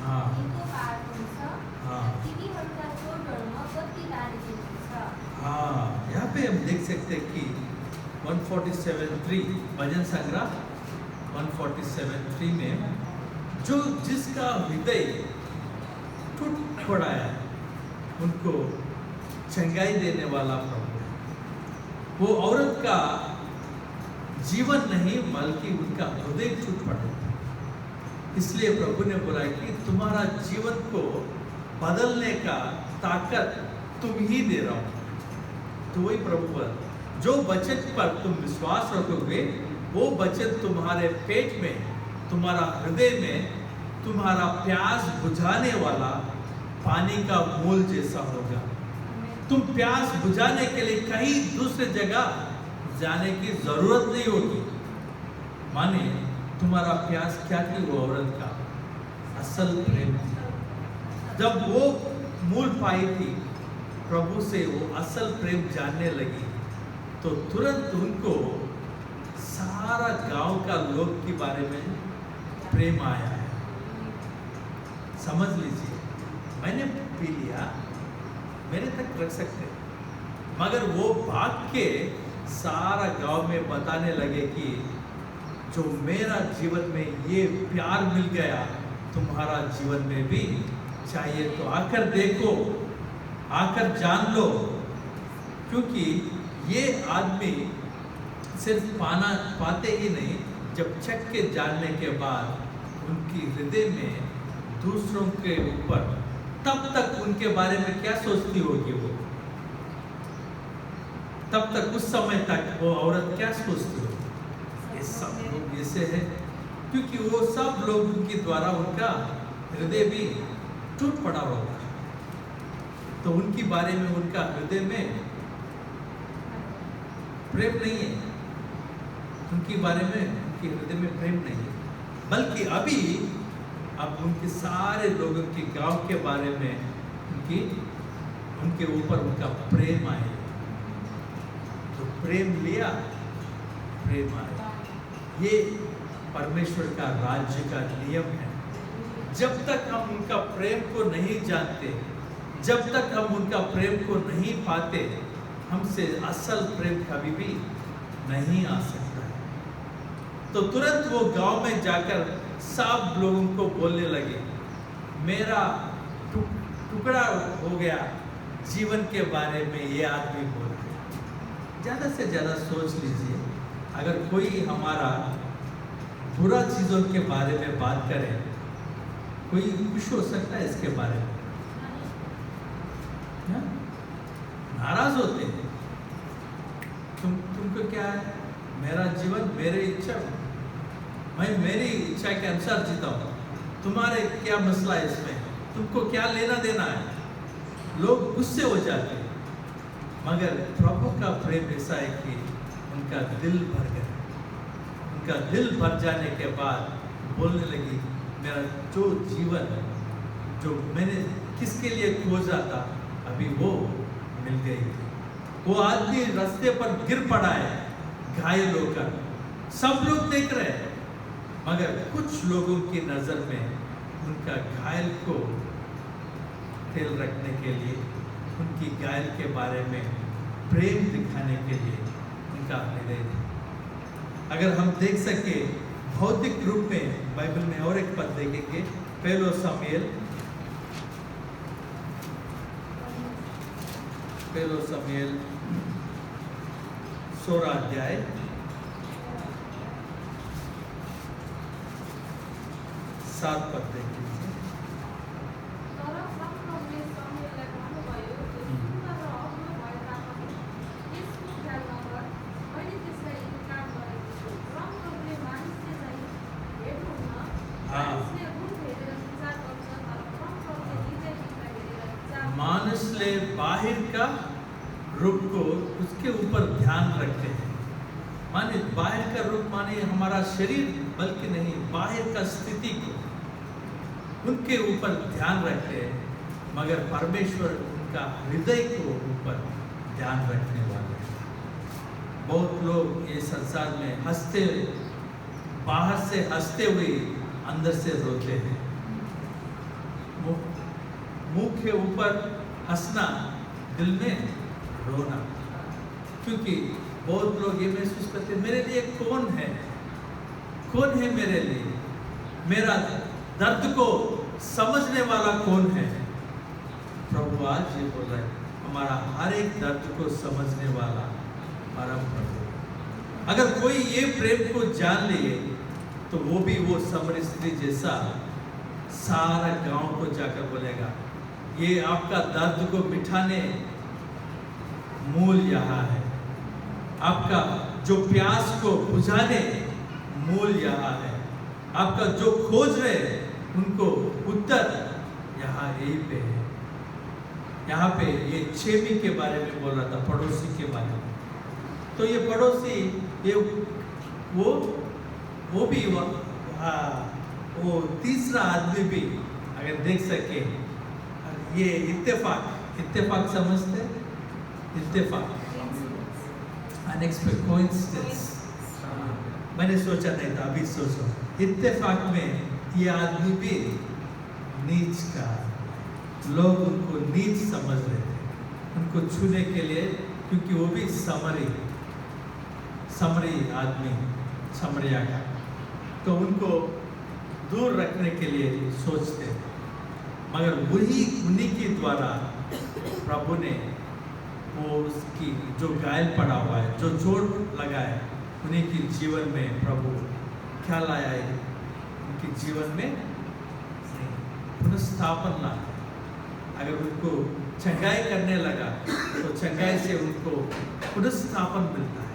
हाँ हाँ, यहाँ पे हम देख सकते हैं कि 147:3 भजन संग्रह 147:3 में जो जिसका हृदय टूट पड़ा है उनको चंगाई देने वाला प्रभु है। वो औरत का जीवन नहीं बल्कि उनका हृदय टूट पड़ा। इसलिए प्रभु ने बोला कि तुम्हारा जीवन को बदलने का ताकत तुम ही दे रहा हो। तो वही प्रभु पर जो वचन पर तुम विश्वास रखोगे वो वचन तुम्हारे पेट में, तुम्हारा हृदय में, तुम्हारा प्यास बुझाने वाला पानी का मूल जैसा होगा। तुम प्यास बुझाने के लिए कहीं दूसरे जगह जाने की जरूरत नहीं होगी। माने तुम्हारा प्यास क्या थी? वो औरत का असल प्रेम थी। जब वो मूल पाई थी प्रभु से, वो असल प्रेम जानने लगी तो तुरंत उनको सारा गांव का लोग के बारे में प्रेम आया है। समझ लीजिए, मैंने पी लिया, मेरे तक रख सकते, मगर वो भाग के सारा गांव में बताने लगे कि जो मेरा जीवन में ये प्यार मिल गया तुम्हारा जीवन में भी चाहिए, तो आकर देखो, आकर जान लो। क्योंकि ये आदमी सिर्फ पाते ही नहीं, जब चख के जानने के बाद उनकी हृदय में दूसरों के ऊपर, तब तक उनके बारे में क्या सोचती होगी वो, तब तक उस समय तक वो औरत क्या सोचती होगी? ये सब लोग ऐसे है क्योंकि वो सब लोगों के द्वारा उनका हृदय भी टूट पड़ा होगा। तो उनके बारे में, उनका हृदय में प्रेम नहीं है, उनके बारे में, उनके हृदय में प्रेम नहीं है, बल्कि अब उनके सारे लोगों के गांव के बारे में उनके ऊपर उनका प्रेम आए। तो प्रेम लिया, प्रेम आया। ये परमेश्वर का राज्य का नियम है। जब तक हम उनका प्रेम को नहीं जानते, जब तक हम उनका प्रेम को नहीं पाते, हमसे असल प्रेम कभी भी नहीं आ सकता है। तो तुरंत वो गांव में जाकर सब लोगों को बोलने लगे, मेरा टुकड़ा हो गया जीवन के बारे में ये आदमी बोल रहे। ज़्यादा से ज़्यादा सोच लीजिए, अगर कोई हमारा बुरा चीज़ों के बारे में बात करे, कोई खुश हो सकता है इसके बारे में? नाराज होते हैं। तुमको क्या है? मेरा जीवन मेरी इच्छा, मैं मेरी इच्छा के अनुसार जीता हूँ, तुम्हारे क्या मसला है इसमें? तुमको क्या लेना देना है? लोग गुस्से हो जाते हैं। मगर प्रभु का प्रेम ऐसा है कि उनका दिल भर गया। उनका दिल भर जाने के बाद बोलने लगी, मेरा जो जीवन, जो मैंने किसके लिए खोजा था, अभी वो मिल गई थी। वो आदमी रास्ते पर गिर पड़ा है घायल होकर, सब लोग देख रहे हैं, मगर कुछ लोगों की नज़र में उनका घायल को खेल रखने के लिए, उनकी घायल के बारे में प्रेम दिखाने के लिए उनका हृदय था। अगर हम देख सके भौतिक रूप में, बाइबल में और एक पद देखेंगे, पहला शमूएल 16 अध्याय 7 पद देखेंगे। मानसले बाहर का रूप को उसके ऊपर ध्यान रखते हैं। माने बाहर का रूप माने हमारा शरीर, बल्कि नहीं, बाहर का स्थिति को उनके ऊपर ध्यान रखते हैं, मगर परमेश्वर उनका हृदय को ऊपर ध्यान रखने वाले हैं। बहुत लोग ये संसार में हंसते, बाहर से हंसते हुए अंदर से रोते हैं। मुंह के ऊपर हंसना, दिल में रोना। क्योंकि बहुत लोग ये महसूस करते, मेरे लिए कौन है, कौन है मेरे लिए, मेरा दर्द को समझने वाला कौन है? प्रभु आज ये बोल रहा है, हमारा हर एक दर्द को समझने वाला परम प्रभु। अगर कोई ये प्रेम को जान ले तो वो भी वो समरी स्त्री जैसा सारा गांव को जाकर बोलेगा, ये आपका दर्द को मिटाने मूल यहाँ है, आपका जो प्यास को बुझाने मूल यहाँ है, आपका जो खोज रहे उनको उत्तर यहाँ यही पे है। यहाँ पे ये छेमी के बारे में बोल रहा था, पड़ोसी के बारे में। तो ये पड़ोसी ये वो भी वो तीसरा आदमी भी अगर देख सके, ये इत्तेफाक समझते, इत्तेफाक अनएक्सपेक्टेड कोइंसिडेंस, मैंने सोचा नहीं था, अभी सोचो। इत्तेफाक में ये आदमी भी नीच का, लोग उनको नीच समझ रहे थे उनको छूने के लिए, क्योंकि वो भी समरी आदमी, समरिया का, तो उनको दूर रखने के लिए सोचते थे। मगर उन्हीं के द्वारा प्रभु ने वो उसकी जो घायल पड़ा हुआ है, जो चोट लगा है, उन्हीं के जीवन में प्रभु क्या लाया है, उनके जीवन में पुनर्स्थापन लाया। अगर उनको चंगाई करने लगा तो चंगाई से उनको पुनर्स्थापन मिलता है।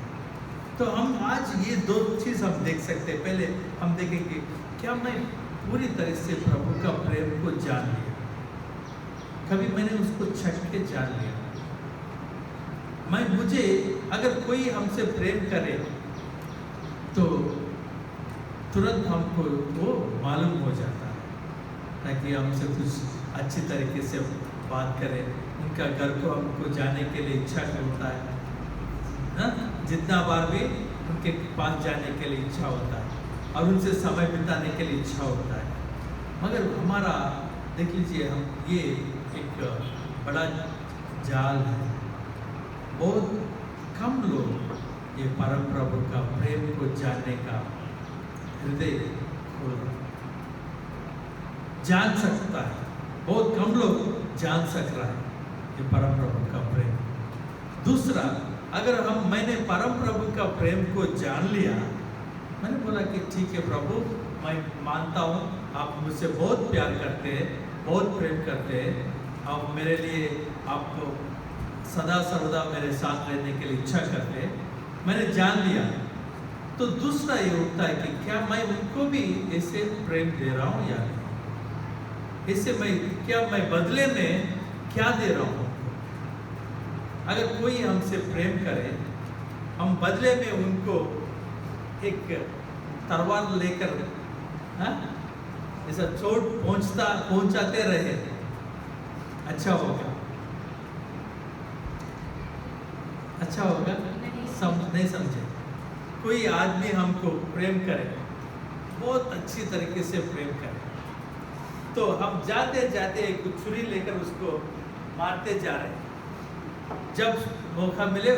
तो हम आज ये दो चीज़ हम देख सकते हैं। पहले हम देखेंगे क्या मैं पूरी तरह से प्रभु का प्रेम को जान लिया, कभी मैंने उसको छक के जान लिया। मुझे अगर कोई हमसे प्रेम करे तो तुरंत हमको वो मालूम हो जाता है, ताकि हमसे कुछ अच्छी तरीके से बात करें, उनका घर को हमको जाने के लिए इच्छा होता है ना, जितना बार भी उनके पास जाने के लिए इच्छा होता है और उनसे समय बिताने के लिए इच्छा होता है। मगर हमारा देख लीजिए, हम ये एक बड़ा जाल है, बहुत कम लोग ये परम प्रभु का प्रेम को जानने का हृदय जान सकता है। बहुत कम लोग जान सक रहा है ये परम प्रभु का प्रेम। दूसरा, अगर मैंने परम प्रभु का प्रेम को जान लिया, मैंने बोला कि ठीक है प्रभु, मैं मानता हूँ आप मुझसे बहुत प्यार करते हैं, बहुत प्रेम करते हैं, आप मेरे लिए आप सदा सर्वदा मेरे साथ रहने के लिए इच्छा करते हैं, मैंने जान लिया। तो दूसरा ये उठता है कि क्या मैं उनको भी ऐसे प्रेम दे रहा हूँ या नहीं, इससे मैं बदले में क्या दे रहा हूँ। अगर कोई हमसे प्रेम करे, हम बदले में उनको एक तलवार लेकर ऐसा चोट पहुंचाते रहे, अच्छा होगा? अच्छा होगा? नहीं समझे? कोई आदमी हमको प्रेम करे, बहुत अच्छी तरीके से प्रेम करे, तो हम जाते जाते एक छुरी लेकर उसको मारते जा रहे, जब मौका मिले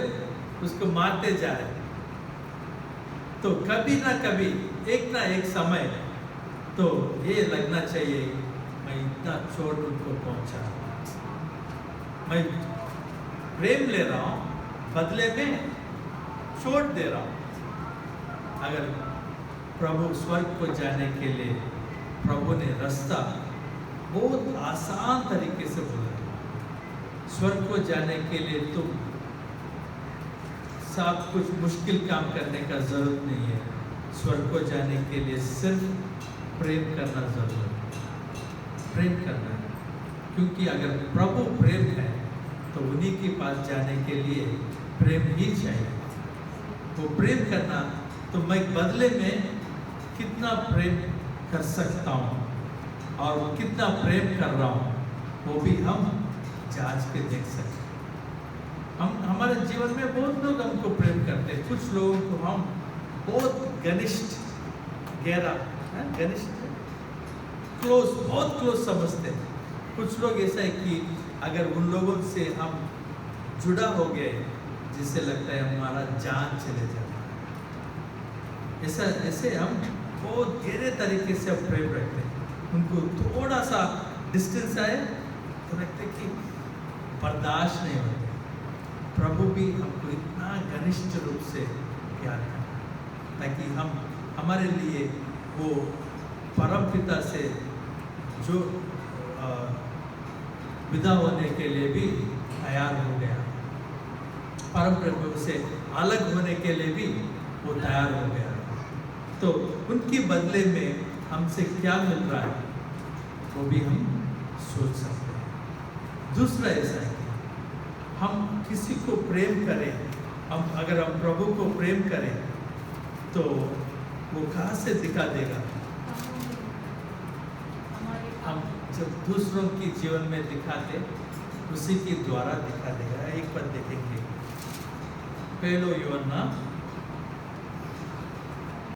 उसको मारते जा रहे, तो कभी ना कभी एक ना एक समय तो ये लगना चाहिए, मैं इतना चोट उनको पहुंचा, मैं प्रेम ले रहा हूँ, बदले में चोट दे रहा हूँ। अगर प्रभु स्वर्ग को जाने के लिए प्रभु ने रास्ता बहुत आसान तरीके से बोला, स्वर्ग को जाने के लिए तुम सब कुछ मुश्किल काम करने का जरूरत नहीं है, स्वर्ग को जाने के लिए सिर्फ प्रेम करना जरूरत है, प्रेम करना है। क्योंकि अगर प्रभु प्रेम है तो उन्हीं के पास जाने के लिए प्रेम ही चाहिए। वो प्रेम करना, तो मैं बदले में कितना प्रेम कर सकता हूँ और कितना प्रेम कर रहा हूँ, वो भी हम जांच के देख सकते हैं। हमारे जीवन में बहुत लोग हमको प्रेम करते हैं, कुछ लोगों को हम बहुत घनिष्ठ, गहरा, घनिष्ठ, क्लोज, बहुत क्लोज समझते हैं। कुछ लोग ऐसा है कि अगर उन लोगों से हम जुड़ा हो गए, जिससे लगता है हमारा जान चले जाता है, ऐसे हम बहुत गहरे तरीके से प्रेम रखते हैं। उनको थोड़ा सा डिस्टेंस आए तो लगते कि बर्दाश्त नहीं होते। प्रभु भी हमको इतना घनिष्ठ रूप से प्यार करना, ताकि हम हमारे लिए वो परम पिता से जो विदा होने के लिए भी तैयार हो गया, परम प्रभु से अलग होने के लिए भी वो तैयार हो गया, तो उनके बदले में हमसे क्या मिल रहा है वो भी हम सोच सकते हैं। दूसरा ऐसा है कि हम किसी को प्रेम करें, अगर हम प्रभु को प्रेम करें तो वो कहाँ से दिखा देगा? हम जब दूसरों के जीवन में दिखाते उसी के द्वारा दिखा देगा। एक बार देखेंगे, पहलो यूहन्ना